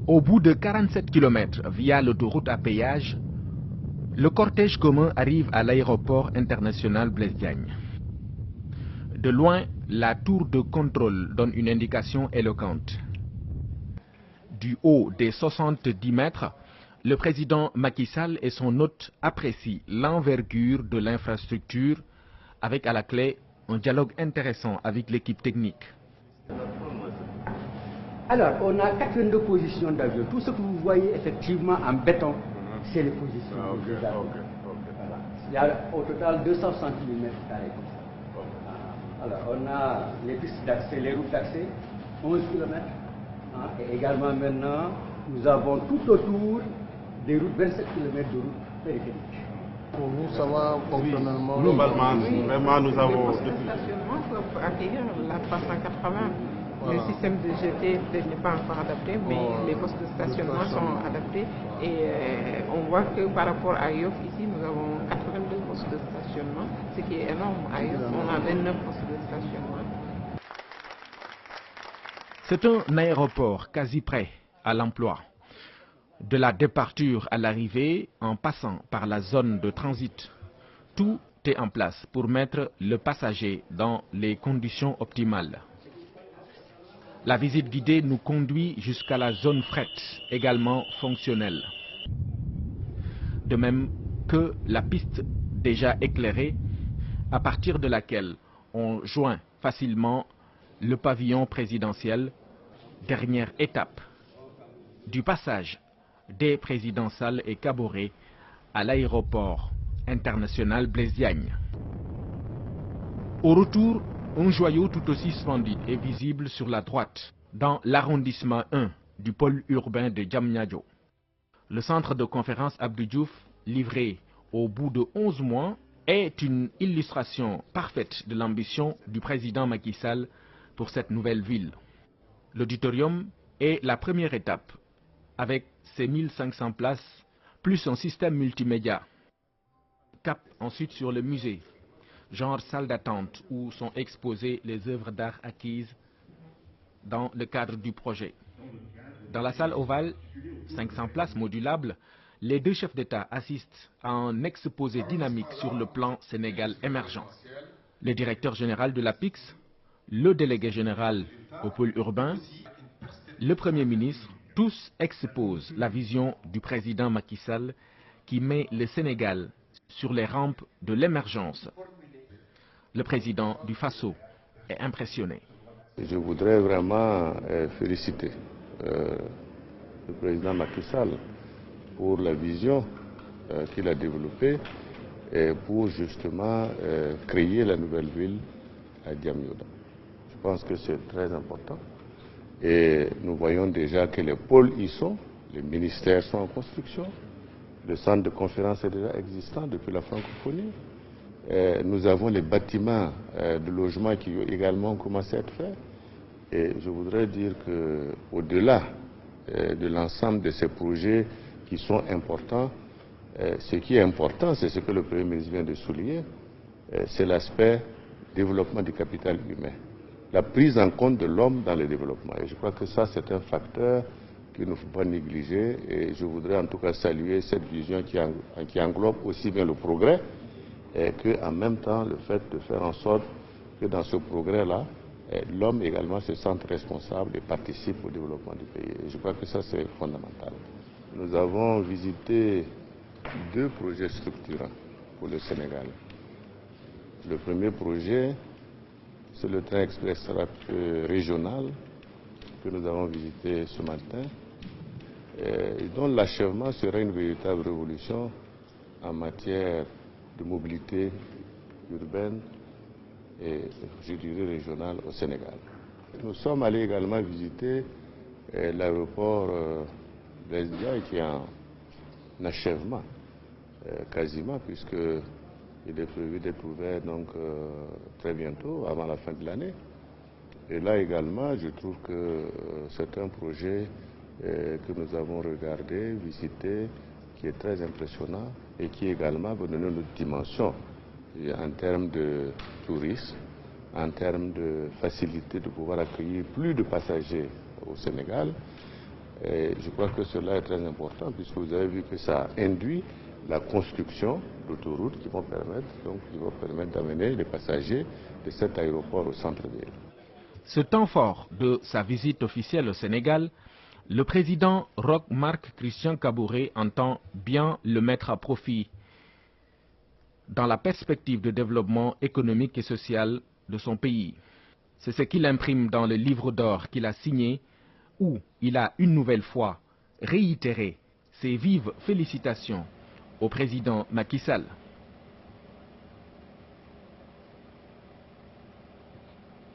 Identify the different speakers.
Speaker 1: Au bout de 47 km via l'autoroute à péage, le cortège commun arrive à l'aéroport international Blaise Diagne. De loin, la tour de contrôle donne une indication éloquente. Du haut des 70 mètres, le président Macky Sall et son hôte apprécient l'envergure de l'infrastructure avec à la clé un dialogue intéressant avec l'équipe technique.
Speaker 2: Alors, on a 82 positions d'avion. Tout ce que vous voyez effectivement en béton, c'est les positions des avions. Voilà. Il y a au total 260 mm comme ça. Alors, on a les pistes d'accès, les routes d'accès, 11 km. Et également maintenant, nous avons tout autour des routes, 27 km de routes périphériques.
Speaker 3: Pour vous, ça va fonctionnellement?
Speaker 4: Globalement, vraiment, nous avons...
Speaker 5: Les postes de stationnement peuvent accueillir la 380. Voilà. Le système de GT n'est pas encore adapté, mais les postes de stationnement sont adaptés. Et on voit que par rapport à Yoff, ici, nous avons 82 postes de stationnement, ce qui est énorme. À Yoff, on a 29 postes de stationnement.
Speaker 1: C'est un aéroport quasi prêt à l'emploi. De la départure à l'arrivée, en passant par la zone de transit, tout est en place pour mettre le passager dans les conditions optimales. La visite guidée nous conduit jusqu'à la zone fret, également fonctionnelle. De même que la piste déjà éclairée, à partir de laquelle on joint facilement le pavillon présidentiel, dernière étape du passage des présidents Sall et Kaboré à l'aéroport international Blaise Diagne. Au retour, un joyau tout aussi splendide est visible sur la droite, dans l'arrondissement 1 du pôle urbain de Diamniadio. Le centre de conférence Abdou Diouf, livré au bout de 11 mois, est une illustration parfaite de l'ambition du président Macky Sall pour cette nouvelle ville. L'auditorium est la première étape, avec ses 1500 places, plus un système multimédia. Cap ensuite sur le musée, genre salle d'attente où sont exposées les œuvres d'art acquises dans le cadre du projet. Dans la salle ovale, 500 places modulables, les deux chefs d'État assistent à un exposé dynamique sur le plan Sénégal émergent. Le directeur général de l'APIX, le délégué général au pôle urbain, le Premier ministre, tous exposent la vision du président Macky Sall qui met le Sénégal sur les rampes de l'émergence. Le président du Faso est impressionné.
Speaker 3: Je voudrais vraiment féliciter le président Macky Sall pour la vision qu'il a développée et pour justement créer la nouvelle ville à Diamniadio. Je pense que c'est très important. Et nous voyons déjà que les pôles y sont, les ministères sont en construction, le centre de conférence est déjà existant depuis la francophonie. Nous avons les bâtiments de logement qui ont également commencé à être faits. Et je voudrais dire qu'au-delà de l'ensemble de ces projets qui sont importants, ce qui est important, c'est ce que le Premier ministre vient de souligner, c'est l'aspect développement du capital humain. La prise en compte de l'homme dans le développement. Et je crois que ça, c'est un facteur qu'il ne faut pas négliger. Et je voudrais en tout cas saluer cette vision qui englobe aussi bien le progrès et qu'en même temps, le fait de faire en sorte que dans ce progrès-là, l'homme également se sente responsable et participe au développement du pays. Et je crois que ça, c'est fondamental. Nous avons visité deux projets structurants pour le Sénégal. Le premier projet, c'est le train express régional que nous avons visité ce matin, et dont l'achèvement sera une véritable révolution en matière de mobilité urbaine et, je dirais, régionale au Sénégal. Nous sommes allés également visiter l'aéroport Blaise Diagne qui est en achèvement quasiment, puisque il est prévu d'être ouvert donc très bientôt, avant la fin de l'année. Et là également, je trouve que c'est un projet que nous avons regardé, visité, qui est très impressionnant et qui également va donner une autre dimension en termes de tourisme, en termes de facilité de pouvoir accueillir plus de passagers au Sénégal. Et je crois que cela est très important puisque vous avez vu que ça induit la construction d'autoroutes qui vont permettre d'amener les passagers de cet aéroport au centre-ville.
Speaker 1: Ce temps fort de sa visite officielle au Sénégal, le président Roch Marc Christian Kaboré entend bien le mettre à profit dans la perspective de développement économique et social de son pays. C'est ce qu'il imprime dans le livre d'or qu'il a signé, où il a une nouvelle fois réitéré ses vives félicitations au président Macky Sall.